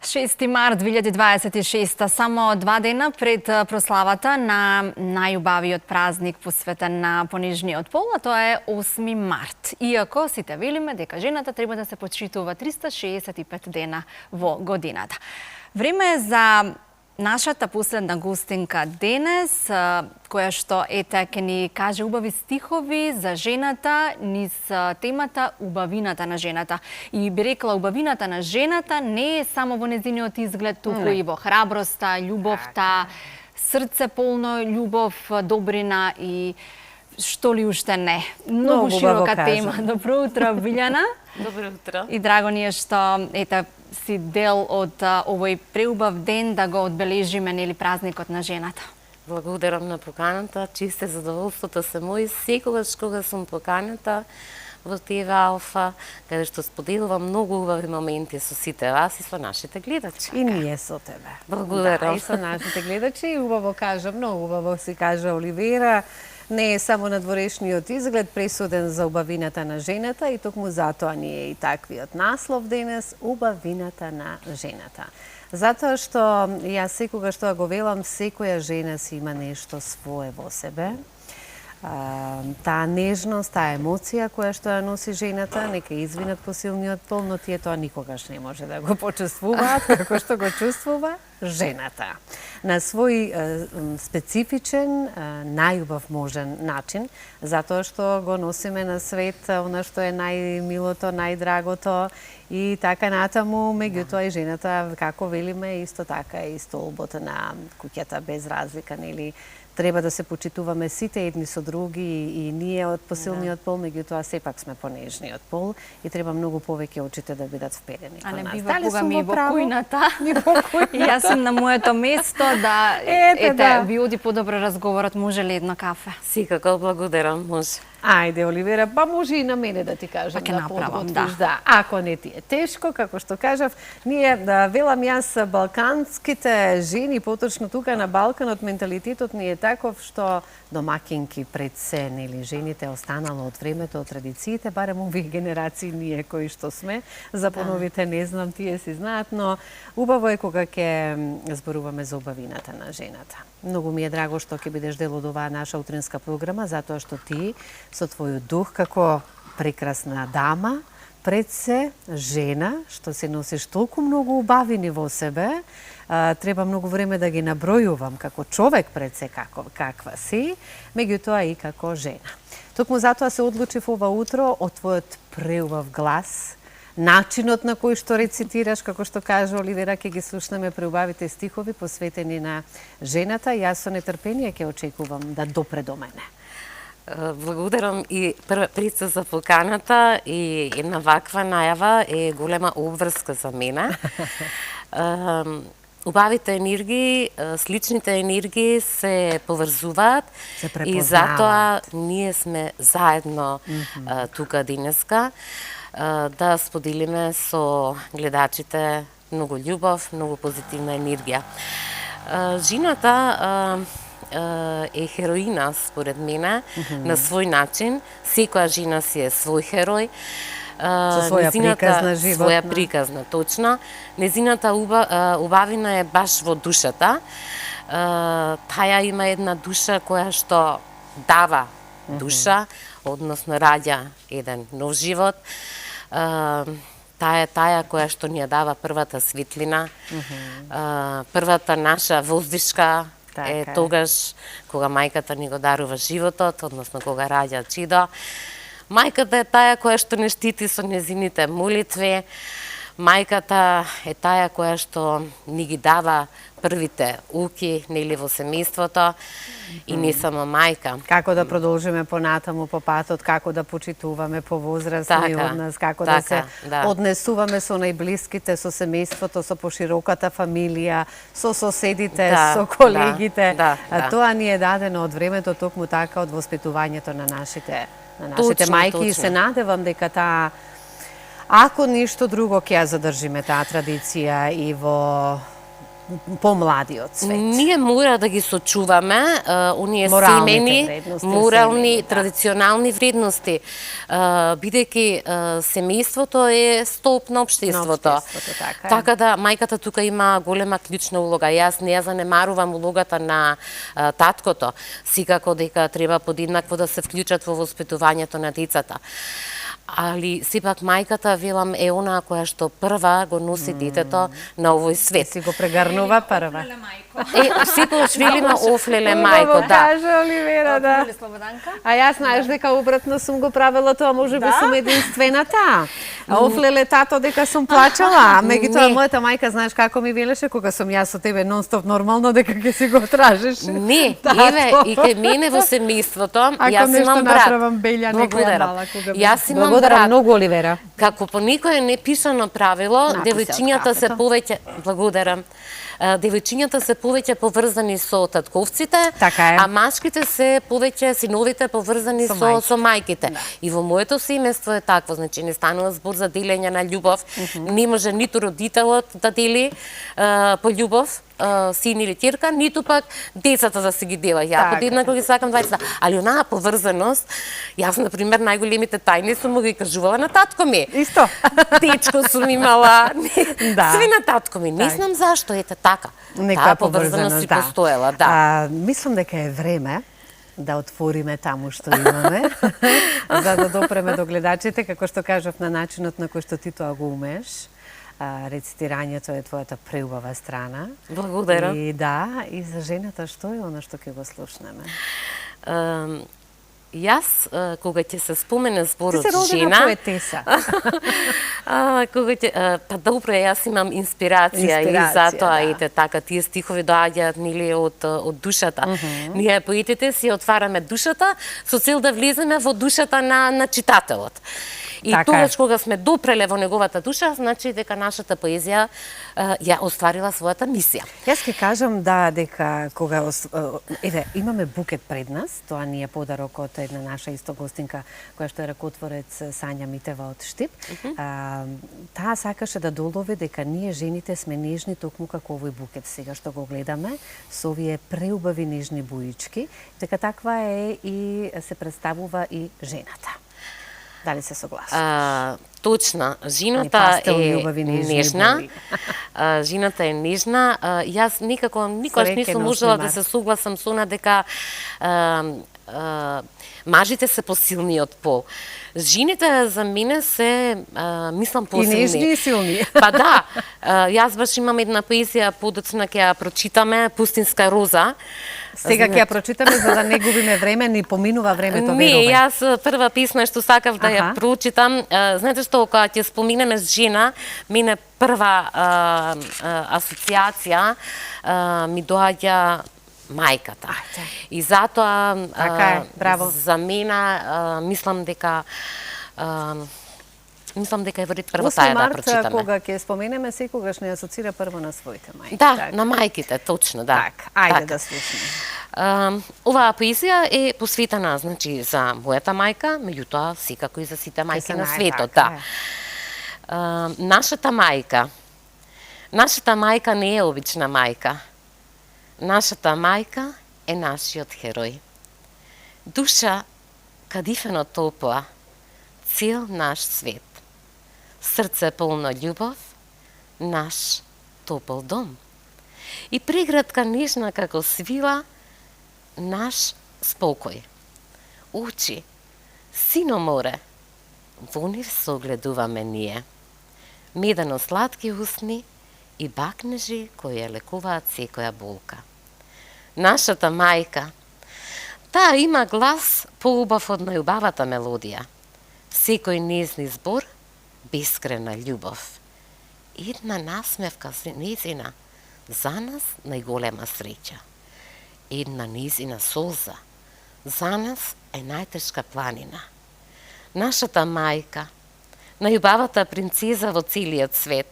6 март 2026, само 2 дена пред прославата на најубавиот празник посветен на понижниот пол, а тоа е 8 март. Иако сите велиме дека жената треба да се почитува 365 дена во годината. Време е за нашата последна гостинка денес, која што ќе ни каже убави стихови за жената низ темата убавината на жената. И би рекла, убавината на жената не е само во незиниот изглед, туку и во храброста, љубовта, срце полно љубов, добрина и што ли уште не. Многу широка тема. Добро утро, Билјана. Добро утро. И драго ни е што си дел од овој преубав ден да го одбележиме, нели, празникот на жената. Благодарам на поканата, чисто задоволството се мој секогаш кога сум поканата во ТВ Алфа, каде што споделувам многу убави моменти со сите вас и со нашите гледачи. И ние со тебе. Благодарам. Да, и со нашите гледачи. Убаво кажа, многу убаво си кажа Оливера. Не е само надворешниот изглед пресуден за убавината на жената и токму затоа ни е и таквиот наслов денес, убавината на жената. Затоа што јас секогаш тоа го велам, секоја жена си има нешто свое во себе. Таа нежност, таа емоција која што ја носи жената, нека извинат по силниот пол, но тие тоа никогаш не може да го почувствуваат како што го чувствува жената. На свој специфичен, најубав можен начин, затоа што го носиме на свет она што е најмилото, најдрагото и така натаму, меѓутоа и жената, како велиме, исто така е и столбот на куќата без разлика, нели? Треба да се почитуваме сите едни со други и ние од посилниот пол, меѓутоа сепак сме понежниот пол и треба многу повеќе очите да бидат вперени кон нас. А не бива кога ми во кујната. И јас сум на моето место да ви оди подобро разговорот, може ли едно кафе? Секако, благодарам, може. Ајде, Оливера, па може и на мене да ти кажам да подготвиш, да. Ако не ти е тешко, како што кажав, ние, велам јас, балканските жени, поточно тука на Балканот, менталитетот ни е таков што домакинки пред се, нели, жените останало од времето, од традициите, барем овие генерации ние кои што сме, за поновите не знам, тие си знаат, но убаво е кога ќе зборуваме за убавината на жената. Многу ми е драго што ќе бидеш дел од оваа наша утринска програма, затоа што ти со твојот дух како прекрасна дама, пред се жена, што се носиш толку многу убавини во себе, треба многу време да ги набројувам како човек пред се каква си, меѓутоа и како жена. Токму затоа се одлучив ова утро од твојот преубав глас, начинот на кој што рецитираш, како што кажа Оливера, ќе ги слушнеме преубавите стихови посветени на жената. Јас со нетрпение ќе очекувам да допре до мене. Благодарам и пред се за поканата и една ваква најава е голема обврска за мене. Убавите енергии, сличните енергии се поврзуваат и затоа ние сме заедно тука денеска да споделиме со гледачите многу љубов, многу позитивна енергија. Жената е хероина, според мене, на свој начин. Секоја жена си е свој херој. Со своја приказна животна. Своја приказна, точно. Незината убавина е баш во душата. Таја има една душа која што дава душа, односно раѓа еден нов живот. Таа е таја која што ни ја дава првата светлина, првата наша воздишка е тогаш кога мајката ни го дарува животот, односно кога раѓа чидо. Мајката е таја која што не штити со незините молитви. Мајката е таја која што ни ги дава првите уки, нели, во семејството и не само мајка. Како да продолжиме понатаму по патот, како да почитуваме повозрастни од нас, како да се однесуваме со најблиските, со семејството, со пошироката фамилија, со соседите, со колегите. Тоа ни е дадено од времето, токму така од воспитувањето на нашите мајки и се надевам дека таа, ако ништо друго, ќе ја задржиме таа традиција и во помладиот свет? Ние мора да ги сочуваме оние семени, морални, традиционални вредности, бидејќи семејството е столб на општеството. Така да мајката тука има голема клучна улога. Јас не ја занемарувам улогата на таткото. Секако дека треба подеднакво да се вклучат во воспитувањето на децата. Али сепак мајката, велам, е она која што прва го носи детето на овој свет. Си го прегарнува прва. Секогаш велиме офлеле мајко, да. Каже Оливера, да. А јас знаеш дека обратно сум го правила тоа, можеби сум единствената. А офлеле тато дека сум плачала. Меѓутоа мојата мајка, знаеш како ми велеше кога сум јас со тебе нонстоп нормално дека ќе си го тражеш. Не, еве и кај мене во семејството, јас имам брат. Благодарам. Јас имам Благодарам многу, Оливера. Како по никое непишано правило, девојчињата се повеќе, благодарам. Девојчињата се повеќе поврзани со татковците, а машките се повеќе, синовите поврзани со мајките. И во моето семејство е такво, значи не станува збор за делење на љубов, не може ниту родителот да дели по љубов, син или ќерка, ниту пак децата да се ги дела. Ја подеднакво ги сакам двајцата, али онаа поврзаност, јас на пример најголемите тајни сум му ги кажувала на татко ми. Исто. Дечко сум имала, све на татко ми. Не знам зашто, ете така. Таа поврзаност си постоела, да. Мислам дека е време да отвориме таму што имаме, за да допреме до гледачите, како што кажав, на начинот на кој што ти тоа го умееш. Рецитирањето е твојата преубава страна. Благодарам. И да, и за жената што е оно што ќе го слушнеме? Јас, кога ќе се спомене зборот жена... Ти се родена поетеса. Па добро, јас имам инспирација и затоа ете така, тие стихови доаѓаат нели од душата. Ние поетите си отвараме душата со цел да влеземе во душата на читателот. И тогаш кога сме допреле во неговата душа, значи дека нашата поезија ја остварила својата мисија. Јас ќе кажам дека кога имаме букет пред нас, тоа ни е подарок од една наша исто гостинка која што е ракотворец Сања Митева од Штип. Таа сакаше да долови дека ние жените сме нежни токму како овој букет сега што го гледаме со овие преубави нежни боички, дека таква е и се представува и жената. Дали се согласуваш? Точно. Жената е нежна. Жената е нежна. Јас никогаш не сум можела да се согласам со она дека мажите се посилниот пол. Жените за мене се, мислам, посилни. И нежни и силни. Па да. Јас баш имам една поезија, подоцна ќе ја прочитаме, Пустинска роза. Сега ќе ја прочитаме за да не губиме време, ни поминува времето, верувам. Не, јас прва песна што сакав да ја прочитам, знаете што, кога ќе споминеме жена, мене прва асоциација ми доаѓа мајката. И затоа за мене мислам дека е вред прво таја да прочитаме. 8 март, кога ќе споменеме, секогаш не асоцира прво на своите мајки. Да, на мајките, точно, да. Так, ајде да слушаме. Оваа поезија е посветена, значи, за мојата мајка, меѓутоа секако и за сите мајки на светот, да. Нашата мајка не е обична мајка. Нашата мајка е нашиот херој. Душа кадифено топла, цел наш свет. Срце полно љубов, наш топол дом. И преградка нежна како свила, наш спокој. Очи, сино море, во нив согледуваме ние. Медено сладки усни и бакнежи кои ја лекуваат секоја болка. Нашата мајка, таа има глас поубав од најубавата мелодија. Секој незни збор, бескрена љубов. Една насмевка незина, за нас најголема среќа. Една незина солза, за нас е најтешка планина. Нашата мајка, најубавата принцеза во целиот свет,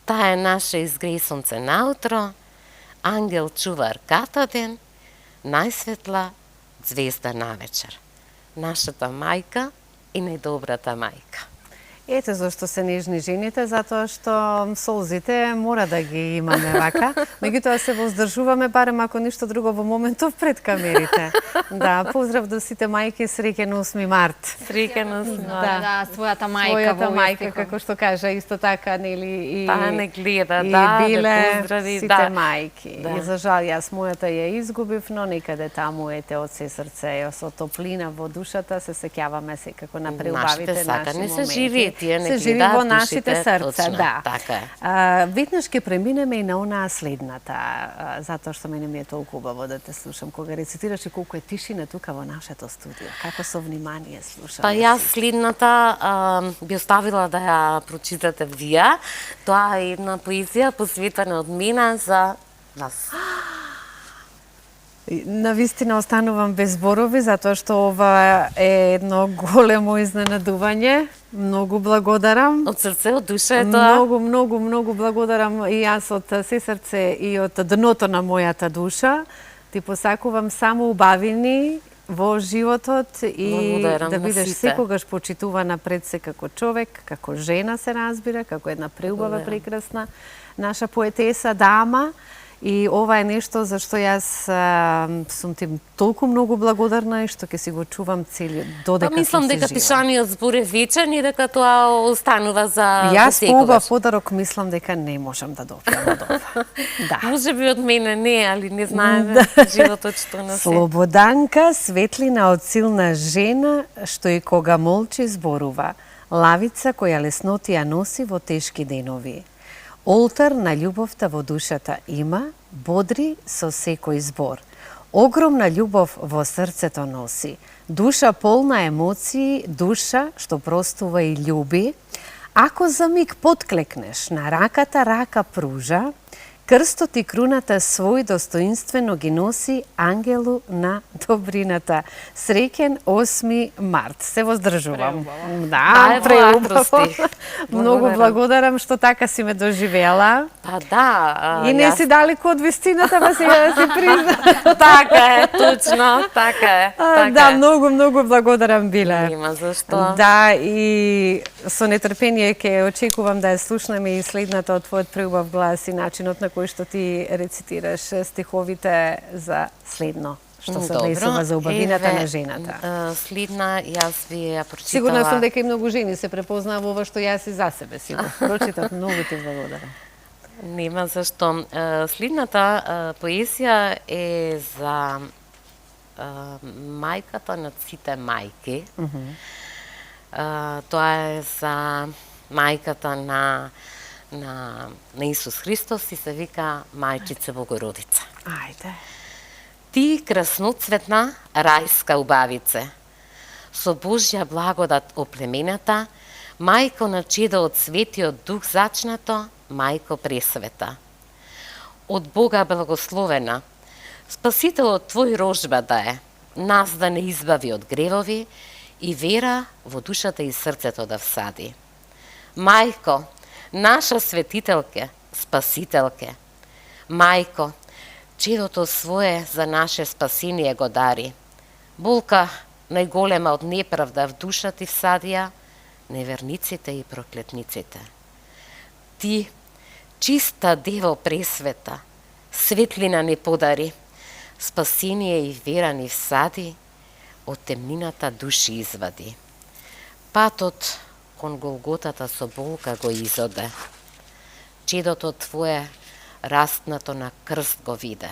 таа е наше изгресонце наутро, ангел чувар ката ден, најсветла звезда навечер. Нашата мајка и најдобрата мајка. Ете зашто се нежни жените, затоа што солзите мора да ги имаме вака. Меѓутоа се воздржуваме, барем ако ништо друго во моментов пред камерите. Да, поздрав до сите мајки, среќен 8 март. Среќен 8 март. Да, својата мајка. Својата мајка, како што кажа, исто така, нели, и... Па не гледа, и да, биле поздрави, сите да. мајки. Да. И за жал, јас мојата ја изгубив, но некаде таму, ете, од се срце, со топлина во душата, се сеќаваме секако на преубавите наши моменти. Не се живи, тие не се живи во нашите срца, точно, да. Така е. Веднаш ќе преминеме и на онаа следната, затоа што мене ми е толку убаво да те слушам кога рецитираш и колку е тишина тука во нашето студио. Како со внимание слушам. Па јас следната би оставила да ја прочитате вие. Тоа е една поезија посветена од мене за вас. Навистина останувам без зборови, затоа што ова е едно големо изненадување. Многу благодарам. Од срце, од душа е тоа. Многу благодарам и јас од се срце и од дното на мојата душа. Ти посакувам само убавини во животот и благодарам да бидеш сите. секогаш почитувана пред се како човек, како жена се разбира, како една преубава, прекрасна наша поетеса, дама. И ова е нешто за што јас сум ти толку многу благодарна и што ќе си го чувам цели додека мислам дека жива. пишаниот збор е вечен и дека тоа останува за Јас по убав секогаш. подарок мислам дека не можам да добијам од ова. Да. Може би од мене не, али не знаеме животот што нас е. Слободанка, светлина од силна жена, што и кога молчи зборува. Лавица која леснотија носи во тешки денови. Олтар на љубовта во душата има, бодри со секој збор. Огромна љубов во срцето носи. Душа полна емоции, душа што простува и љуби. Ако за миг подклекнеш, на раката рака пружа, крстот и круната свој достоинствено ги носи ангелу на добрината. Среќен 8 март. Се воздржувам. Да, преубаво. Многу благодарам што така си ме доживела. Па да. И не си далеко од вистината, па сега да си призна. Така е, точно, така е. Да, многу благодарам, Биле. Нема зашто. Да, и со нетрпение ќе очекувам да ја слушнеме и следната од твојот преубав глас и начинот на кој што ти рецитираш стиховите за следно, што се однесува за убавината на жената. Следна, јас ви ја прочитала. Сигурна сум дека и многу жени се препознаа во ова што јас и за себе си го прочитав. Многу ти благодарам. Нема зашто. Следната поезија е за мајката на сите мајки. Тоа е за мајката на Исус Христос и се вика Мајчице Богородица. Ајде. Ти красноцветна рајска убавице, со Божја благодат оплемената, мајко на чедо од светиот дух зачнато, мајко пресвета. Од Бога благословена, Спасителот твој рожба да е, нас да не избави од гревови и вера во душата и срцето да всади. Мајко, наша светителке, спасителке, мајко, чедото свое за наше спасение го дари. Болка најголема од неправда в душа ти всадија, неверниците и проклетниците. Ти, чиста Дево пресвета, светлина ни подари, спасение и вера ни всади, од темнината души извади. Патот кон Голготата со болка го изоде. Чедото твое растнато на крст го виде.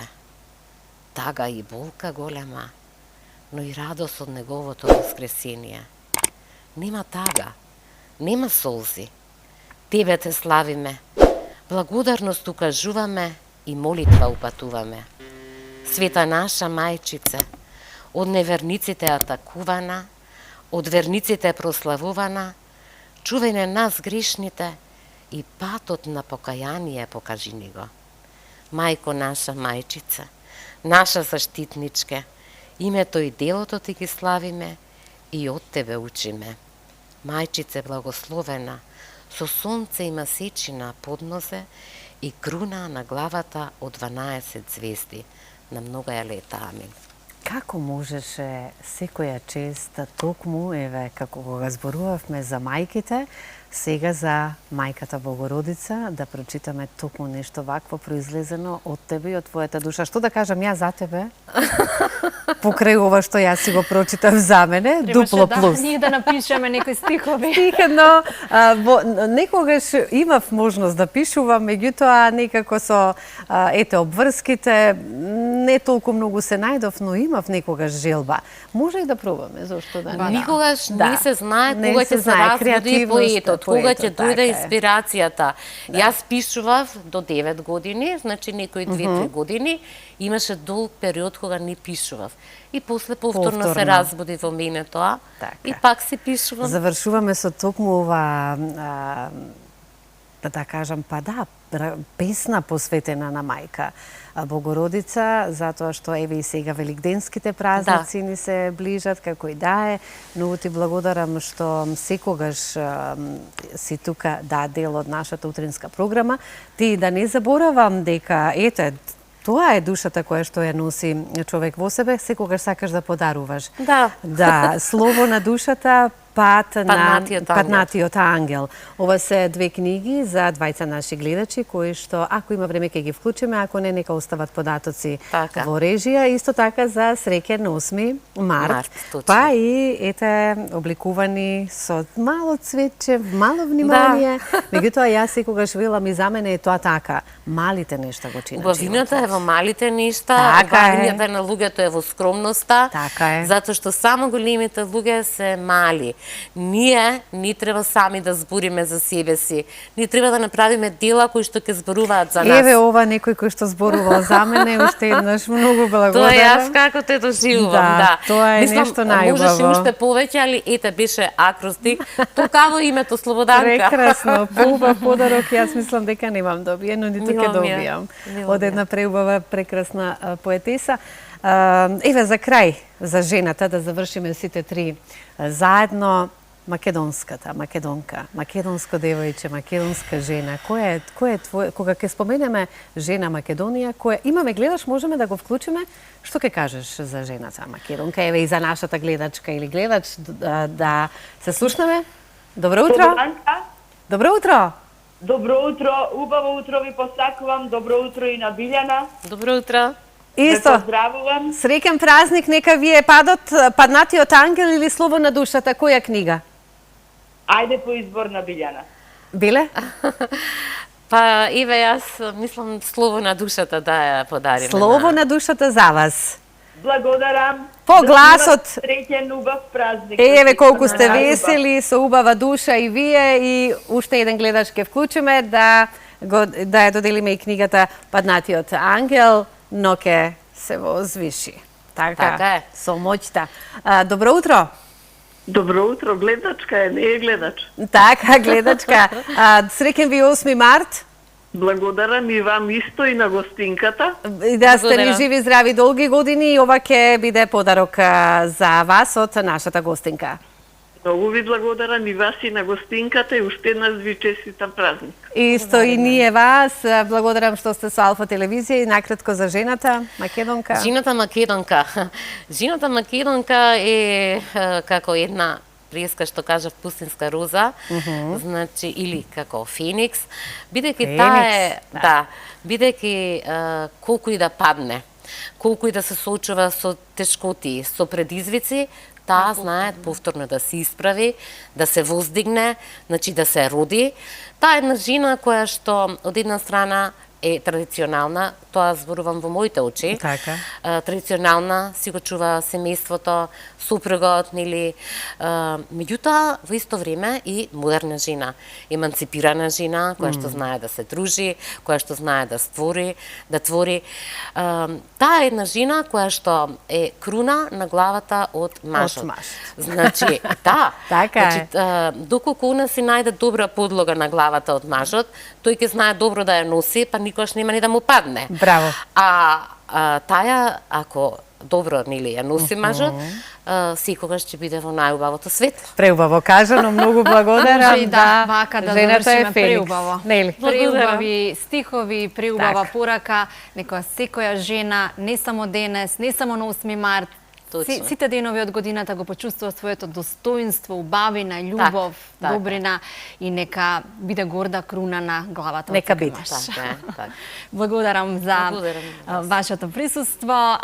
Тага и болка голема, но и радост од неговото воскресение. Нема тага, нема солзи. Тебе те славиме, благодарност укажуваме и молитва упатуваме. Света наша мајчице, од неверниците атакувана, од верниците прославувана, чувај на нас грешните и патот на покаяние покажи ни го. Мајко наша мајчица, наша заштитничке, името и делото ти ги славиме и од тебе учиме. Мајчице благословена, со сонце и масечина поднозе и круна на главата од 12 звезди. На многоја лета. Амин. Како можеше секоја чест токму, еве, како кога зборувавме за мајките, сега за мајката Богородица, да прочитаме токму нешто вакво произлезено од тебе и од твојата душа. Што да кажам ја за тебе? Покрај ова што јас си го прочитав за мене, дупло плюс. Ние да напишеме некои стихови. Стихено, некогаш имав можност да пишувам, меѓутоа некако со обврските не толку многу се најдов, но имав некогаш желба. Може и да пробаме, зошто да не? Никогаш не се знае кога ќе се разбуди поетот, кога ќе дојде инспирацијата. Јас пишував до 9 години, значи некои 2-3 години, имаше долг период кога не пишував. И после повторно се разбуди во мене тоа, и пак си пишувам. Завршуваме со токму ова, да кажам, песна посветена на мајка Богородица, затоа што еве и сега великденските празници ни се ближат, како и да е. Многу ти благодарам што секогаш си тука дел од нашата утринска програма. Ти да не заборавам дека тоа е душата која што ја носи човек во себе, секогаш сакаш да подаруваш. Да, слово на душата, Патнатиот ангел. Ова се 2 книги за 2 наши гледачи, кои што, ако има време, ќе ги вклучиме, ако не, нека остават податоци во режија. Исто така за среќен 8 март. Па и обликувани со мало цветче, мало внимание. Меѓутоа, јас секогаш велам и за мене е тоа така. Малите нешта го чинат. Убавината е во малите нешта, убавината на луѓето е во скромноста, затоа што само големите луѓе се мали. Ние не треба сами да збориме за себе си. Ние треба да направиме дела кои што ќе зборуваат за нас. Еве ова некој кој што зборувал за мене, уште еднаш многу благодарам. Тоа јас како те доживувам, Тоа е нешто најубаво. Можеше уште повеќе, али беше акростик. Токаво името Слободанка. Прекрасно, поубав подарок, јас мислам дека немам добиено, ниту ќе добијам. Од една преубава, прекрасна поетеса. Еве за крај, за жената, да завршиме сите 3 заедно. Македонската, македонка, македонско девојче, македонска жена. Кој е твој, кога ќе споменеме жена Македонија, имаме гледаш, можеме да го вклучиме? Што ќе кажеш за жената македонка? Еве и за нашата гледачка или гледач да се слушнеме. Добро утро. Добро утро. Добро утро, убаво утро ви посакувам. Добро утро и на Билјана. Добро утро. Исто. Поздравувам. Среќен празник, нека ви е Паднатиот ангел или Слово на душата, која книга? Ајде по избор на Билјана. Биле? Па, еве, јас мислам Слово на душата да ја подариме. Слово на душата за вас. Благодарам. По гласот. Среќен убав празник. Еве колку сте весели, со убава душа и вие, и уште еден гледач ке вклучиме да ја доделиме и книгата Паднатиот ангел, но ке се возвиши. Така е. Со моќта. Добро утро. Добро утро, гледачка е, не е гледач. Така, гледачка. Среќен ви 8 март. Благодарам и вам исто и на гостинката. Да сте ни живи, здрави, долги години, и ова ќе биде подарок за вас од нашата гостинка. Многу ви благодарам и вас и на гостинката и уште еднаш ви честитам празник. Исто и ние вас. Благодарам што сте со Алфа телевизија и накратко за жената македонка. Жената македонка. Жената македонка е како една преска што кажав пустинска роза, значи или како феникс, бидејќи таа е, бидејќи колку и да падне, колку и да се соочува со тешкоти, со предизвици, таа знае повторно да се исправи, да се воздигне, значи да се роди. Таа е една жена која што од една страна е традиционална, тоа зборувам во моите очи. Така. Традиционална, си го чува семејството, супругот, нели, меѓутоа во исто време и модерна жена, еманципирана жена, која што знае да се дружи, која што знае да створи, да твори. Таа е една жена која што е круна на главата од мажот. Значи, доколку она си најде добра подлога на главата од мажот, тој ќе знае добро да ја носи, па никош нема ни да му падне. Браво. Таа, ако добро нели ја носи мажот, секогаш ќе биде во најубавото светло. Преубаво кажано, многу благодарам. Може и да, вака да завршиме преубаво. Нели? Преубави стихови, преубава порака, некоја секоја жена, не само денес, не само на 8 март, сите денови од годината го почувствува своето достоинство, убавина, љубов, добрина и нека биде горда круна на главата. Нека биде. Благодарам за вашето присуство.